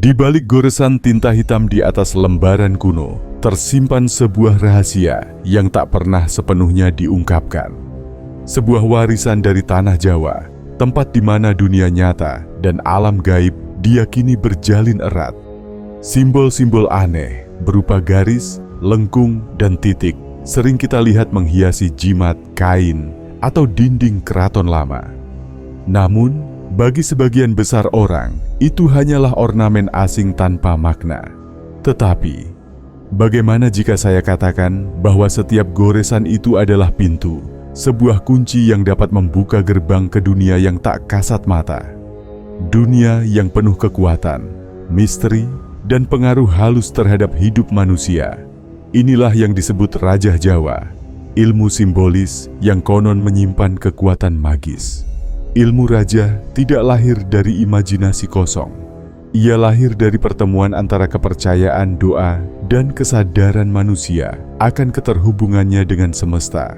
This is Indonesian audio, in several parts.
Di balik goresan tinta hitam di atas lembaran kuno, tersimpan sebuah rahasia yang tak pernah sepenuhnya diungkapkan. Sebuah warisan dari tanah Jawa, tempat di mana dunia nyata dan alam gaib diyakini berjalin erat. Simbol-simbol aneh berupa garis, lengkung, dan titik sering kita lihat menghiasi jimat, kain, atau dinding keraton lama. Namun, bagi sebagian besar orang, itu hanyalah ornamen asing tanpa makna. Tetapi, bagaimana jika saya katakan bahwa setiap goresan itu adalah pintu, sebuah kunci yang dapat membuka gerbang ke dunia yang tak kasat mata? Dunia yang penuh kekuatan, misteri, dan pengaruh halus terhadap hidup manusia. Inilah yang disebut Rajah Jawa, ilmu simbolis yang konon menyimpan kekuatan magis. Ilmu raja tidak lahir dari imajinasi kosong. Ia lahir dari pertemuan antara kepercayaan, doa, dan kesadaran manusia akan keterhubungannya dengan semesta.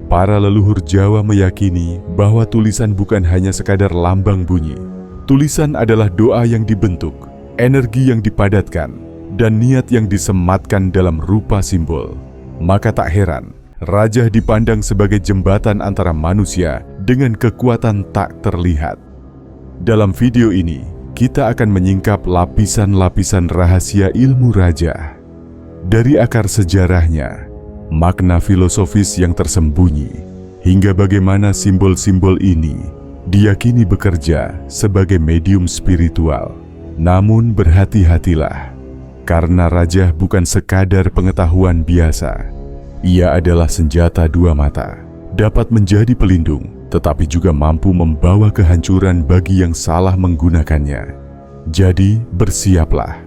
Para leluhur Jawa meyakini bahwa tulisan bukan hanya sekadar lambang bunyi. Tulisan adalah doa yang dibentuk, energi yang dipadatkan, dan niat yang disematkan dalam rupa simbol. Maka tak heran, Rajah dipandang sebagai jembatan antara manusia dengan kekuatan tak terlihat. Dalam video ini, kita akan menyingkap lapisan-lapisan rahasia ilmu Rajah. Dari akar sejarahnya, makna filosofis yang tersembunyi, hingga bagaimana simbol-simbol ini diyakini bekerja sebagai medium spiritual. Namun berhati-hatilah, karena Rajah bukan sekadar pengetahuan biasa. Ia adalah senjata dua mata, dapat menjadi pelindung, tetapi juga mampu membawa kehancuran bagi yang salah menggunakannya. Jadi, bersiaplah.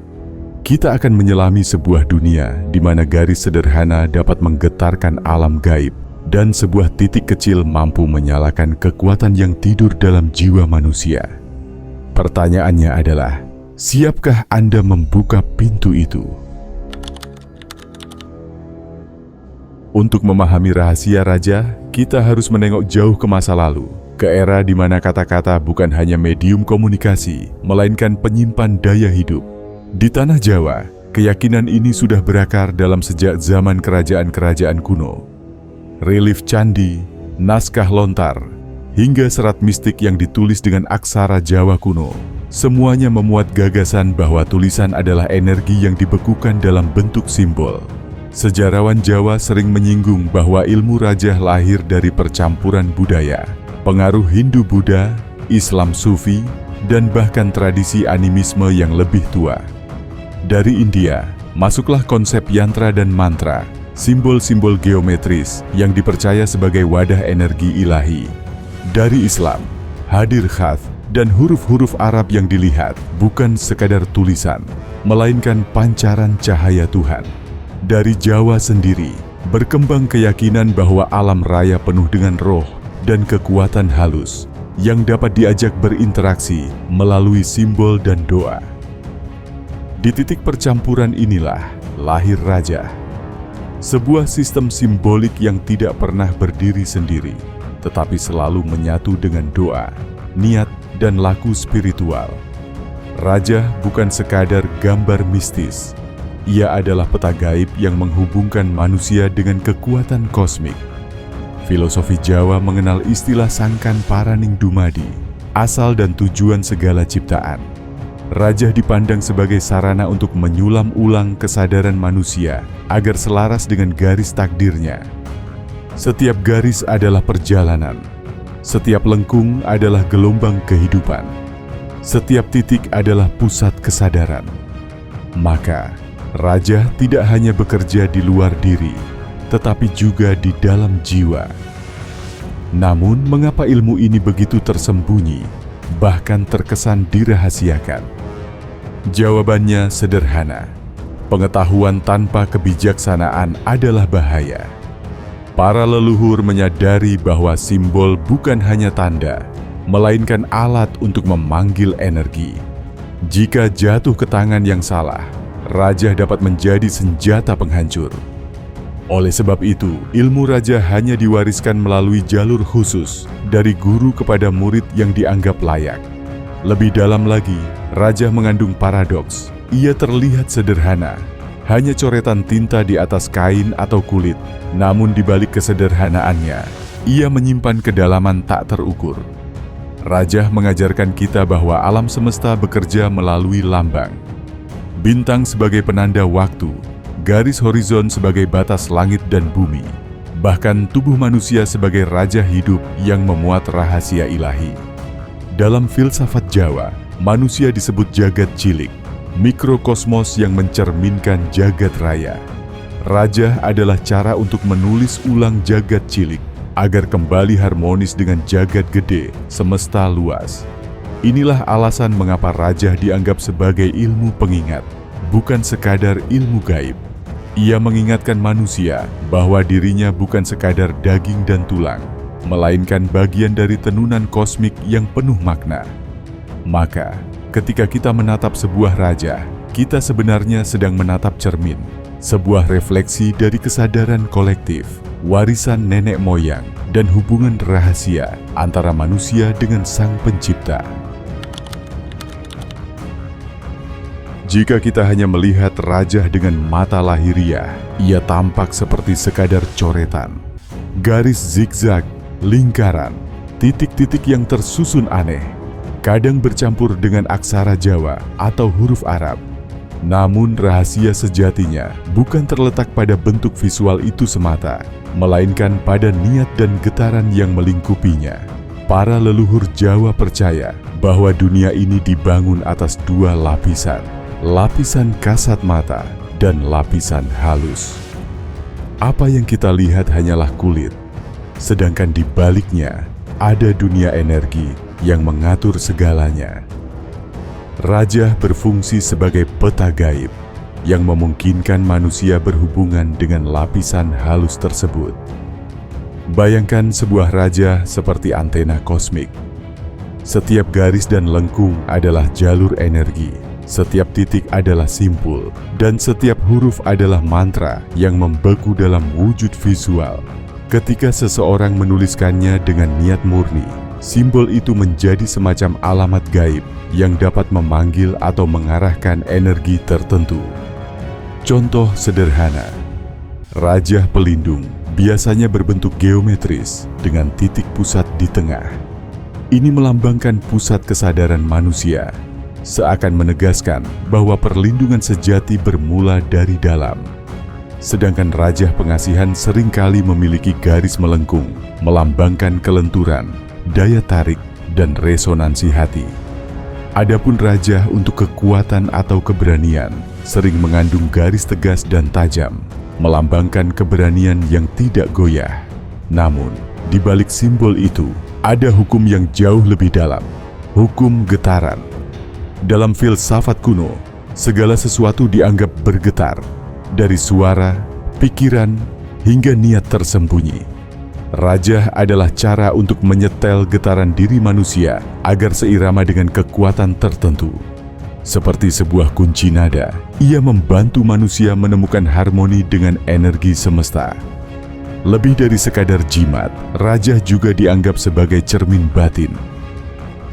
Kita akan menyelami sebuah dunia di mana garis sederhana dapat menggetarkan alam gaib, dan sebuah titik kecil mampu menyalakan kekuatan yang tidur dalam jiwa manusia. Pertanyaannya adalah, siapkah Anda membuka pintu itu? Untuk memahami rahasia Rajah, kita harus menengok jauh ke masa lalu, ke era di mana kata-kata bukan hanya medium komunikasi, melainkan penyimpan daya hidup. Di tanah Jawa, keyakinan ini sudah berakar dalam sejak zaman kerajaan-kerajaan kuno. Relief candi, naskah lontar, hingga serat mistik yang ditulis dengan aksara Jawa kuno, semuanya memuat gagasan bahwa tulisan adalah energi yang dibekukan dalam bentuk simbol. Sejarawan Jawa sering menyinggung bahwa ilmu Rajah lahir dari percampuran budaya, pengaruh Hindu-Buddha, Islam Sufi, dan bahkan tradisi animisme yang lebih tua. Dari India, masuklah konsep yantra dan mantra, simbol-simbol geometris yang dipercaya sebagai wadah energi ilahi. Dari Islam, hadir khat dan huruf-huruf Arab yang dilihat bukan sekadar tulisan, melainkan pancaran cahaya Tuhan. Dari Jawa sendiri, berkembang keyakinan bahwa alam raya penuh dengan roh dan kekuatan halus yang dapat diajak berinteraksi melalui simbol dan doa. Di titik percampuran inilah lahir Rajah, sebuah sistem simbolik yang tidak pernah berdiri sendiri, tetapi selalu menyatu dengan doa, niat, dan laku spiritual. Rajah bukan sekadar gambar mistis. Ia adalah peta gaib yang menghubungkan manusia dengan kekuatan kosmik. Filosofi Jawa mengenal istilah sangkan paraning dumadi, asal dan tujuan segala ciptaan. Rajah dipandang sebagai sarana untuk menyulam ulang kesadaran manusia agar selaras dengan garis takdirnya. Setiap garis adalah perjalanan. Setiap lengkung adalah gelombang kehidupan. Setiap titik adalah pusat kesadaran. Maka, Rajah tidak hanya bekerja di luar diri, tetapi juga di dalam jiwa. Namun, mengapa ilmu ini begitu tersembunyi, bahkan terkesan dirahasiakan? Jawabannya sederhana. Pengetahuan tanpa kebijaksanaan adalah bahaya. Para leluhur menyadari bahwa simbol bukan hanya tanda, melainkan alat untuk memanggil energi. Jika jatuh ke tangan yang salah, Rajah dapat menjadi senjata penghancur. Oleh sebab itu, ilmu Rajah hanya diwariskan melalui jalur khusus dari guru kepada murid yang dianggap layak. Lebih dalam lagi, Raja mengandung paradoks. Ia terlihat sederhana, hanya coretan tinta di atas kain atau kulit. Namun di balik kesederhanaannya, ia menyimpan kedalaman tak terukur. Raja mengajarkan kita bahwa alam semesta bekerja melalui lambang. Bintang sebagai penanda waktu, garis horizon sebagai batas langit dan bumi. Bahkan tubuh manusia sebagai raja hidup yang memuat rahasia ilahi. Dalam filsafat Jawa, manusia disebut jagat cilik, mikrokosmos yang mencerminkan jagat raya. Raja adalah cara untuk menulis ulang jagat cilik, agar kembali harmonis dengan jagat gede, semesta luas. Inilah alasan mengapa raja dianggap sebagai ilmu pengingat, bukan sekadar ilmu gaib. Ia mengingatkan manusia bahwa dirinya bukan sekadar daging dan tulang, melainkan bagian dari tenunan kosmik yang penuh makna. Maka, ketika kita menatap sebuah raja, kita sebenarnya sedang menatap cermin, sebuah refleksi dari kesadaran kolektif, warisan nenek moyang, dan hubungan rahasia antara manusia dengan Sang Pencipta. Jika kita hanya melihat raja dengan mata lahiriah, ia tampak seperti sekadar coretan. Garis zigzag, lingkaran, titik-titik yang tersusun aneh, kadang bercampur dengan aksara Jawa atau huruf Arab. Namun rahasia sejatinya bukan terletak pada bentuk visual itu semata, melainkan pada niat dan getaran yang melingkupinya. Para leluhur Jawa percaya bahwa dunia ini dibangun atas dua lapisan. Lapisan kasat mata dan lapisan halus. Apa yang kita lihat hanyalah kulit, sedangkan di baliknya ada dunia energi yang mengatur segalanya. Raja berfungsi sebagai peta gaib yang memungkinkan manusia berhubungan dengan lapisan halus tersebut. Bayangkan sebuah raja seperti antena kosmik. Setiap garis dan lengkung adalah jalur energi. Setiap titik adalah simpul, dan setiap huruf adalah mantra yang membeku dalam wujud visual. Ketika seseorang menuliskannya dengan niat murni, simbol itu menjadi semacam alamat gaib yang dapat memanggil atau mengarahkan energi tertentu. Contoh sederhana, Raja Pelindung biasanya berbentuk geometris dengan titik pusat di tengah. Ini melambangkan pusat kesadaran manusia, seakan menegaskan bahwa perlindungan sejati bermula dari dalam. Sedangkan Raja Pengasihan seringkali memiliki garis melengkung, melambangkan kelenturan, daya tarik, dan resonansi hati. Adapun Raja untuk kekuatan atau keberanian sering mengandung garis tegas dan tajam, melambangkan keberanian yang tidak goyah. Namun, di balik simbol itu, ada hukum yang jauh lebih dalam, hukum getaran. Dalam filsafat kuno, segala sesuatu dianggap bergetar, dari suara, pikiran, hingga niat tersembunyi. Raja adalah cara untuk menyetel getaran diri manusia agar seirama dengan kekuatan tertentu. Seperti sebuah kunci nada, ia membantu manusia menemukan harmoni dengan energi semesta. Lebih dari sekadar jimat, raja juga dianggap sebagai cermin batin.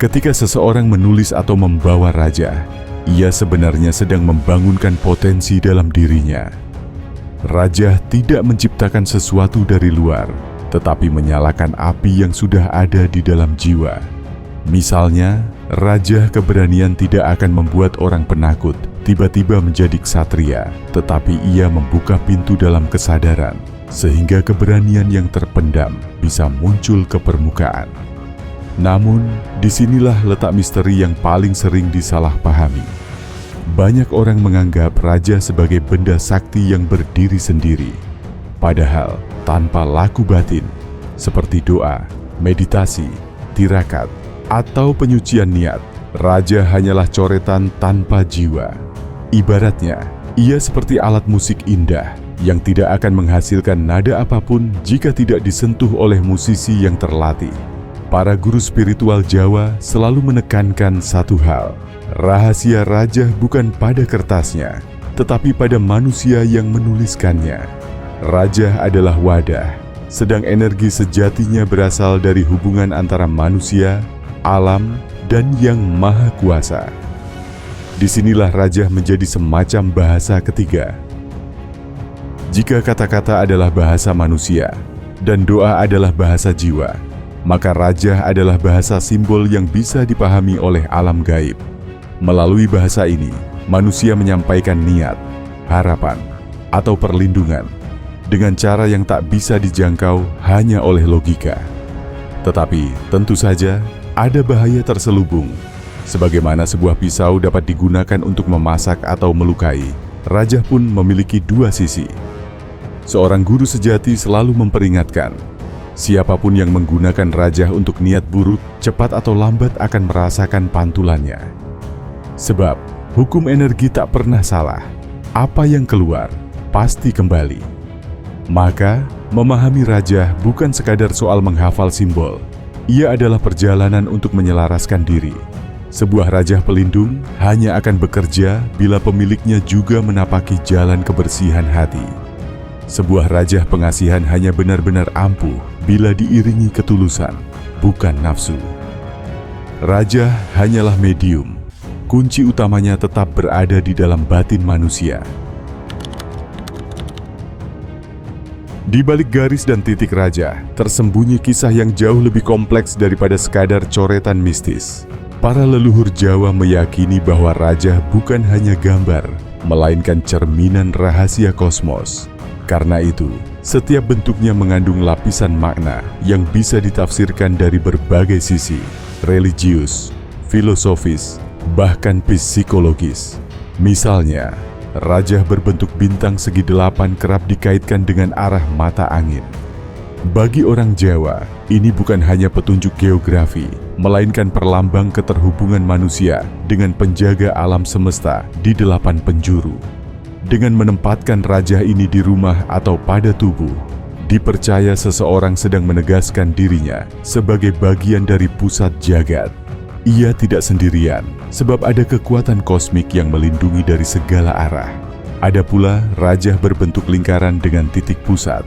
Ketika seseorang menulis atau membawa raja, ia sebenarnya sedang membangunkan potensi dalam dirinya. Raja tidak menciptakan sesuatu dari luar, tetapi menyalakan api yang sudah ada di dalam jiwa. Misalnya, raja keberanian tidak akan membuat orang penakut tiba-tiba menjadi ksatria, tetapi ia membuka pintu dalam kesadaran, sehingga keberanian yang terpendam bisa muncul ke permukaan. Namun, disinilah letak misteri yang paling sering disalahpahami. Banyak orang menganggap raja sebagai benda sakti yang berdiri sendiri, padahal tanpa laku batin, seperti doa, meditasi, tirakat, atau penyucian niat, raja hanyalah coretan tanpa jiwa. Ibaratnya, ia seperti alat musik indah yang tidak akan menghasilkan nada apapun jika tidak disentuh oleh musisi yang terlatih. Para guru spiritual Jawa selalu menekankan satu hal, rahasia raja bukan pada kertasnya, tetapi pada manusia yang menuliskannya. Raja adalah wadah, sedang energi sejatinya berasal dari hubungan antara manusia, alam, dan Yang Maha Kuasa. Disinilah raja menjadi semacam bahasa ketiga. Jika kata-kata adalah bahasa manusia dan doa adalah bahasa jiwa, maka raja adalah bahasa simbol yang bisa dipahami oleh alam gaib. Melalui bahasa ini, manusia menyampaikan niat, harapan, atau perlindungan dengan cara yang tak bisa dijangkau hanya oleh logika. Tetapi tentu saja ada bahaya terselubung. Sebagaimana sebuah pisau dapat digunakan untuk memasak atau melukai, raja pun memiliki dua sisi. Seorang guru sejati selalu memperingatkan, siapapun yang menggunakan raja untuk niat buruk, cepat atau lambat akan merasakan pantulannya. Sebab hukum energi tak pernah salah. Apa yang keluar pasti kembali. Maka, memahami raja bukan sekadar soal menghafal simbol. Ia adalah perjalanan untuk menyelaraskan diri. Sebuah raja pelindung hanya akan bekerja bila pemiliknya juga menapaki jalan kebersihan hati. Sebuah raja pengasihan hanya benar-benar ampuh bila diiringi ketulusan, bukan nafsu. Raja hanyalah medium. Kunci utamanya tetap berada di dalam batin manusia. Di balik garis dan titik raja, tersembunyi kisah yang jauh lebih kompleks daripada sekadar coretan mistis. Para leluhur Jawa meyakini bahwa raja bukan hanya gambar, melainkan cerminan rahasia kosmos. Karena itu, setiap bentuknya mengandung lapisan makna yang bisa ditafsirkan dari berbagai sisi, religius, filosofis, bahkan psikologis. Misalnya, raja berbentuk bintang segi 8 kerap dikaitkan dengan arah mata angin. Bagi orang Jawa, ini bukan hanya petunjuk geografi, melainkan perlambang keterhubungan manusia dengan penjaga alam semesta di 8 penjuru. Dengan menempatkan raja ini di rumah atau pada tubuh, dipercaya seseorang sedang menegaskan dirinya sebagai bagian dari pusat jagat. Ia tidak sendirian, sebab ada kekuatan kosmik yang melindungi dari segala arah. Ada pula raja berbentuk lingkaran dengan titik pusat.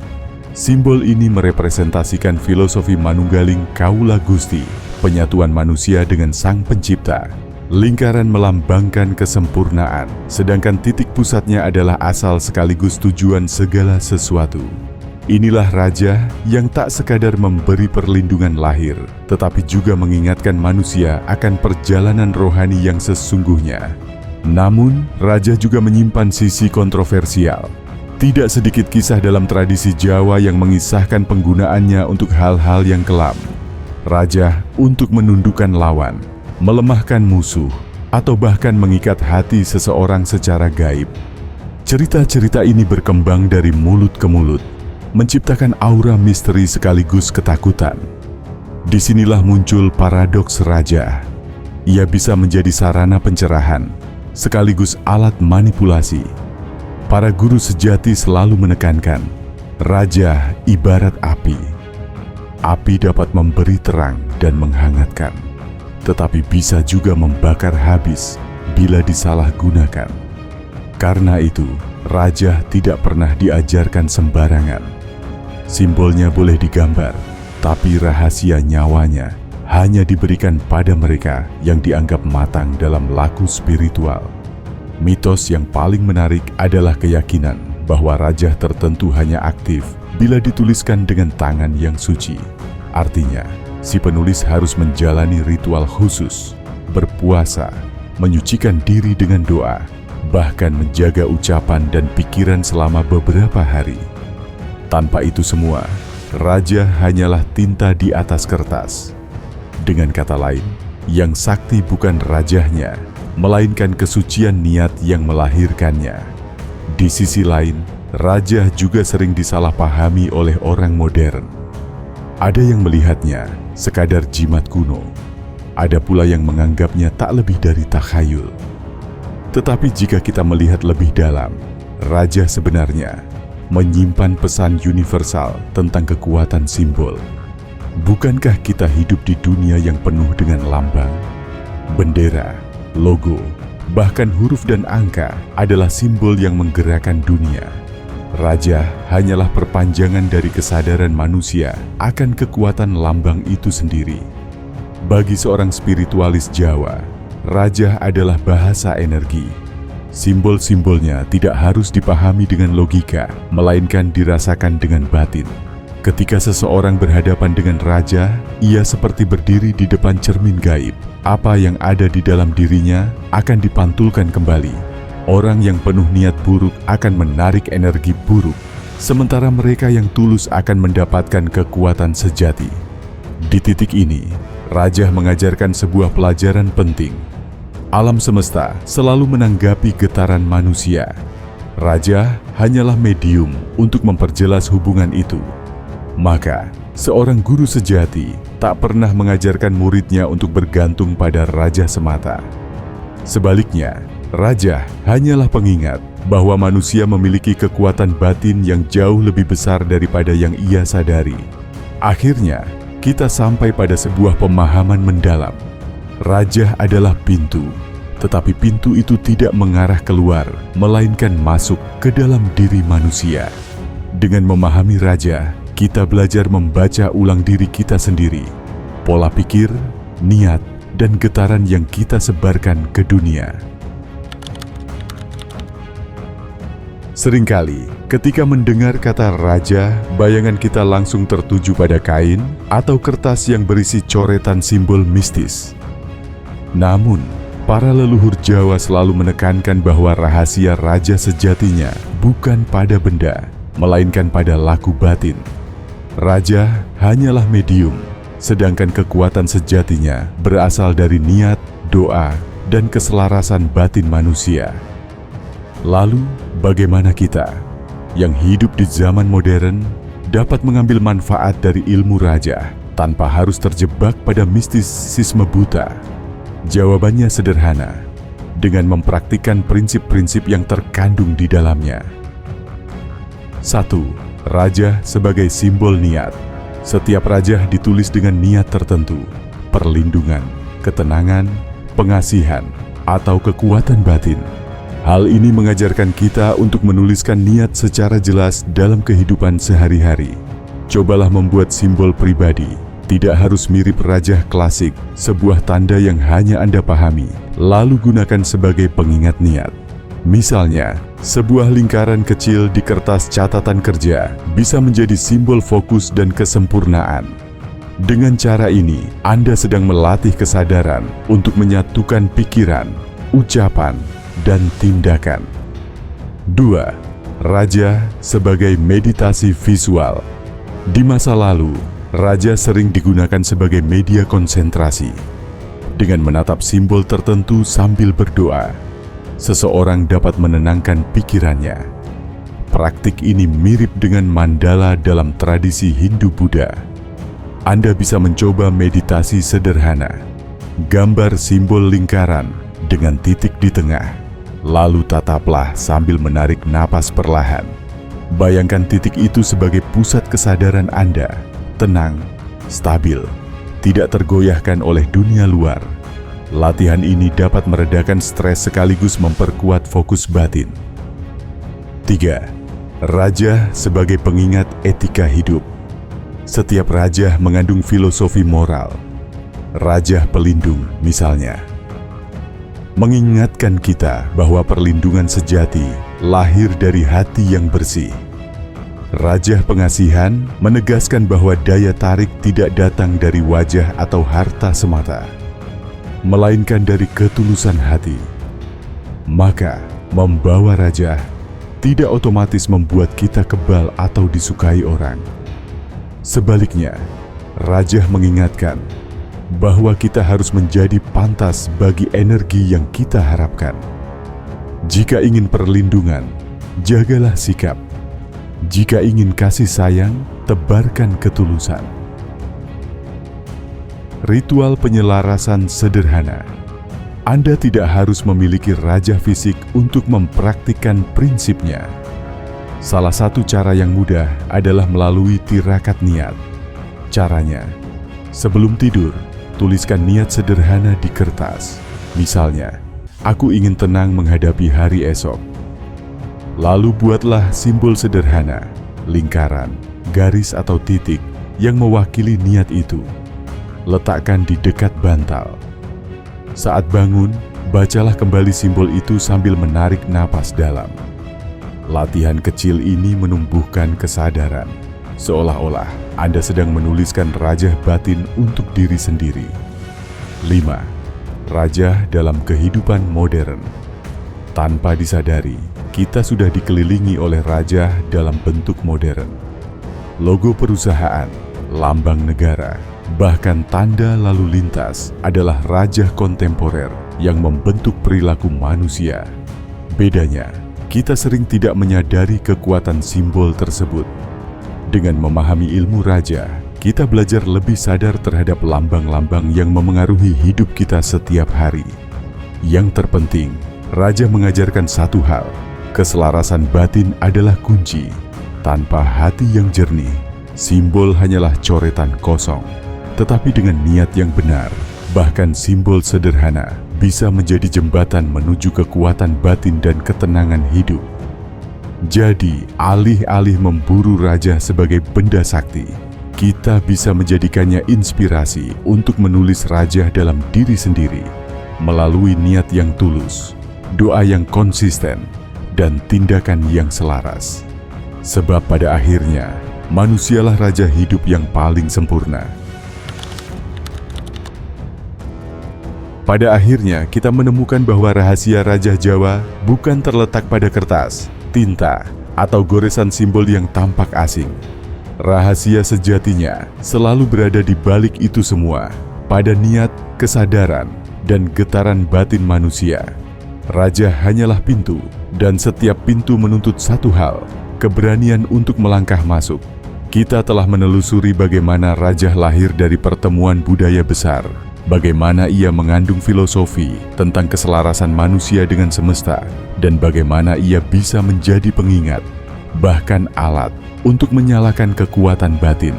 Simbol ini merepresentasikan filosofi manunggaling Kaula Gusti, penyatuan manusia dengan Sang Pencipta. Lingkaran melambangkan kesempurnaan, sedangkan titik pusatnya adalah asal sekaligus tujuan segala sesuatu. Inilah raja yang tak sekadar memberi perlindungan lahir, tetapi juga mengingatkan manusia akan perjalanan rohani yang sesungguhnya. Namun, raja juga menyimpan sisi kontroversial. Tidak sedikit kisah dalam tradisi Jawa yang mengisahkan penggunaannya untuk hal-hal yang kelam. Raja untuk menundukkan lawan, melemahkan musuh, atau bahkan mengikat hati seseorang secara gaib. Cerita-cerita ini berkembang dari mulut ke mulut, menciptakan aura misteri sekaligus ketakutan. Disinilah muncul paradoks raja. Ia bisa menjadi sarana pencerahan, sekaligus alat manipulasi. Para guru sejati selalu menekankan, raja ibarat api. Api dapat memberi terang dan menghangatkan, tetapi bisa juga membakar habis bila disalahgunakan. Karena itu, raja tidak pernah diajarkan sembarangan. Simbolnya boleh digambar, tapi rahasia nyawanya hanya diberikan pada mereka yang dianggap matang dalam laku spiritual. Mitos yang paling menarik adalah keyakinan bahwa raja tertentu hanya aktif bila dituliskan dengan tangan yang suci. Artinya, si penulis harus menjalani ritual khusus, berpuasa, menyucikan diri dengan doa, bahkan menjaga ucapan dan pikiran selama beberapa hari. Tanpa itu semua, raja hanyalah tinta di atas kertas. Dengan kata lain, yang sakti bukan rajanya, melainkan kesucian niat yang melahirkannya. Di sisi lain, raja juga sering disalahpahami oleh orang modern. Ada yang melihatnya sekadar jimat kuno, ada pula yang menganggapnya tak lebih dari takhayul. Tetapi jika kita melihat lebih dalam, raja sebenarnya menyimpan pesan universal tentang kekuatan simbol. Bukankah kita hidup di dunia yang penuh dengan lambang, bendera, logo, bahkan huruf dan angka adalah simbol yang menggerakkan dunia. Raja hanyalah perpanjangan dari kesadaran manusia akan kekuatan lambang itu sendiri. Bagi seorang spiritualis Jawa, Raja adalah bahasa energi. Simbol-simbolnya tidak harus dipahami dengan logika, melainkan dirasakan dengan batin. Ketika seseorang berhadapan dengan raja, ia seperti berdiri di depan cermin gaib. Apa yang ada di dalam dirinya akan dipantulkan kembali. Orang yang penuh niat buruk akan menarik energi buruk, sementara mereka yang tulus akan mendapatkan kekuatan sejati. Di titik ini, raja mengajarkan sebuah pelajaran penting. Alam semesta selalu menanggapi getaran manusia. Raja hanyalah medium untuk memperjelas hubungan itu. Maka, seorang guru sejati tak pernah mengajarkan muridnya untuk bergantung pada raja semata. Sebaliknya, raja hanyalah pengingat bahwa manusia memiliki kekuatan batin yang jauh lebih besar daripada yang ia sadari. Akhirnya, kita sampai pada sebuah pemahaman mendalam. Raja adalah pintu, tetapi pintu itu tidak mengarah keluar, melainkan masuk ke dalam diri manusia. Dengan memahami raja, kita belajar membaca ulang diri kita sendiri, pola pikir, niat, dan getaran yang kita sebarkan ke dunia. Seringkali, ketika mendengar kata raja, bayangan kita langsung tertuju pada kain atau kertas yang berisi coretan simbol mistis. Namun, para leluhur Jawa selalu menekankan bahwa rahasia raja sejatinya bukan pada benda, melainkan pada laku batin. Raja hanyalah medium, sedangkan kekuatan sejatinya berasal dari niat, doa, dan keselarasan batin manusia. Lalu, bagaimana kita yang hidup di zaman modern dapat mengambil manfaat dari ilmu raja tanpa harus terjebak pada mistisisme buta? Jawabannya sederhana, dengan mempraktikkan prinsip-prinsip yang terkandung di dalamnya. 1. Raja sebagai simbol niat. Setiap raja ditulis dengan niat tertentu, perlindungan, ketenangan, pengasihan, atau kekuatan batin. Hal ini mengajarkan kita untuk menuliskan niat secara jelas dalam kehidupan sehari-hari. Cobalah membuat simbol pribadi. Tidak harus mirip raja klasik, sebuah tanda yang hanya Anda pahami, lalu gunakan sebagai pengingat niat. Misalnya, sebuah lingkaran kecil di kertas catatan kerja bisa menjadi simbol fokus dan kesempurnaan. Dengan cara ini, Anda sedang melatih kesadaran untuk menyatukan pikiran, ucapan, dan tindakan. 2. Raja sebagai meditasi visual. Di masa lalu, raja sering digunakan sebagai media konsentrasi. Dengan menatap simbol tertentu sambil berdoa, seseorang dapat menenangkan pikirannya. Praktik ini mirip dengan mandala dalam tradisi Hindu-Buddha. Anda bisa mencoba meditasi sederhana. Gambar simbol lingkaran dengan titik di tengah. Lalu tataplah sambil menarik napas perlahan. Bayangkan titik itu sebagai pusat kesadaran Anda. Tenang, stabil, tidak tergoyahkan oleh dunia luar. Latihan ini dapat meredakan stres sekaligus memperkuat fokus batin. 3. Raja sebagai pengingat etika hidup. Setiap raja mengandung filosofi moral. Raja pelindung, misalnya, mengingatkan kita bahwa perlindungan sejati lahir dari hati yang bersih. Raja pengasihan menegaskan bahwa daya tarik tidak datang dari wajah atau harta semata, melainkan dari ketulusan hati. Maka, membawa raja tidak otomatis membuat kita kebal atau disukai orang. Sebaliknya, raja mengingatkan bahwa kita harus menjadi pantas bagi energi yang kita harapkan. Jika ingin perlindungan, jagalah sikap. Jika ingin kasih sayang, tebarkan ketulusan. Ritual penyelarasan sederhana. Anda tidak harus memiliki raja fisik untuk mempraktikkan prinsipnya. Salah satu cara yang mudah adalah melalui tirakat niat. Caranya, sebelum tidur, tuliskan niat sederhana di kertas. Misalnya, aku ingin tenang menghadapi hari esok. Lalu buatlah simbol sederhana, lingkaran, garis atau titik yang mewakili niat itu. Letakkan di dekat bantal. Saat bangun, bacalah kembali simbol itu sambil menarik napas dalam. Latihan kecil ini menumbuhkan kesadaran, seolah-olah Anda sedang menuliskan rajah batin untuk diri sendiri. 5. Rajah dalam kehidupan modern. Tanpa disadari, kita sudah dikelilingi oleh rajah dalam bentuk modern. Logo perusahaan, lambang negara, bahkan tanda lalu lintas adalah rajah kontemporer yang membentuk perilaku manusia. Bedanya, kita sering tidak menyadari kekuatan simbol tersebut. Dengan memahami ilmu raja, kita belajar lebih sadar terhadap lambang-lambang yang memengaruhi hidup kita setiap hari. Yang terpenting, raja mengajarkan satu hal, keselarasan batin adalah kunci. Tanpa hati yang jernih, simbol hanyalah coretan kosong. Tetapi dengan niat yang benar, bahkan simbol sederhana bisa menjadi jembatan menuju kekuatan batin dan ketenangan hidup. Jadi, alih-alih memburu raja sebagai benda sakti, kita bisa menjadikannya inspirasi untuk menulis raja dalam diri sendiri melalui niat yang tulus, doa yang konsisten, dan tindakan yang selaras. Sebab pada akhirnya, manusialah raja hidup yang paling sempurna. Pada akhirnya, kita menemukan bahwa rahasia Raja Jawa bukan terletak pada kertas, tinta, atau goresan simbol yang tampak asing. Rahasia sejatinya selalu berada di balik itu semua, pada niat, kesadaran, dan getaran batin manusia. Raja hanyalah pintu, dan setiap pintu menuntut satu hal, keberanian untuk melangkah masuk. Kita telah menelusuri bagaimana raja lahir dari pertemuan budaya besar, bagaimana ia mengandung filosofi tentang keselarasan manusia dengan semesta, dan bagaimana ia bisa menjadi pengingat, bahkan alat, untuk menyalakan kekuatan batin.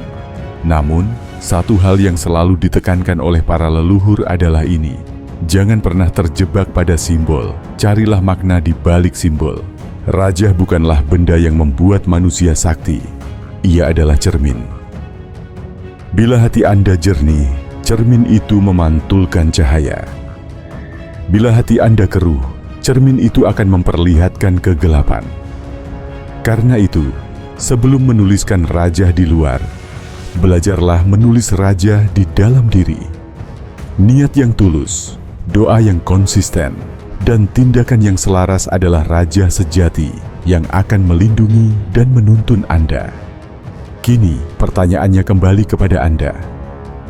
Namun, satu hal yang selalu ditekankan oleh para leluhur adalah ini: jangan pernah terjebak pada simbol, carilah makna di balik simbol. Raja bukanlah benda yang membuat manusia sakti, ia adalah cermin. Bila hati Anda jernih, cermin itu memantulkan cahaya. Bila hati Anda keruh, cermin itu akan memperlihatkan kegelapan. Karena itu, sebelum menuliskan raja di luar, belajarlah menulis raja di dalam diri. Niat yang tulus, doa yang konsisten, dan tindakan yang selaras adalah raja sejati yang akan melindungi dan menuntun Anda. Kini, pertanyaannya kembali kepada Anda.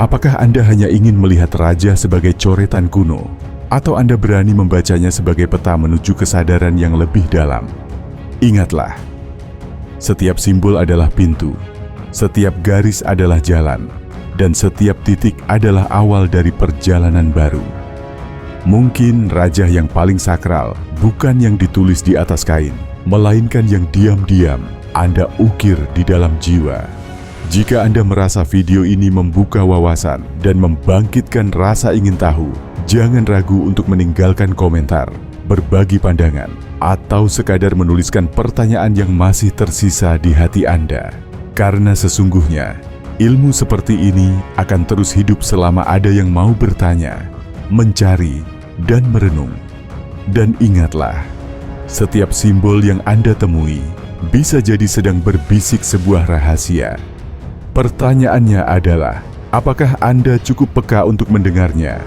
Apakah Anda hanya ingin melihat raja sebagai coretan kuno, atau Anda berani membacanya sebagai peta menuju kesadaran yang lebih dalam? Ingatlah, setiap simbol adalah pintu, setiap garis adalah jalan, dan setiap titik adalah awal dari perjalanan baru. Mungkin raja yang paling sakral bukan yang ditulis di atas kain, melainkan yang diam-diam Anda ukir di dalam jiwa. Jika Anda merasa video ini membuka wawasan dan membangkitkan rasa ingin tahu, jangan ragu untuk meninggalkan komentar, berbagi pandangan, atau sekadar menuliskan pertanyaan yang masih tersisa di hati Anda. Karena sesungguhnya, ilmu seperti ini akan terus hidup selama ada yang mau bertanya, mencari, dan merenung. Dan ingatlah, setiap simbol yang Anda temui bisa jadi sedang berbisik sebuah rahasia. Pertanyaannya adalah, apakah Anda cukup peka untuk mendengarnya?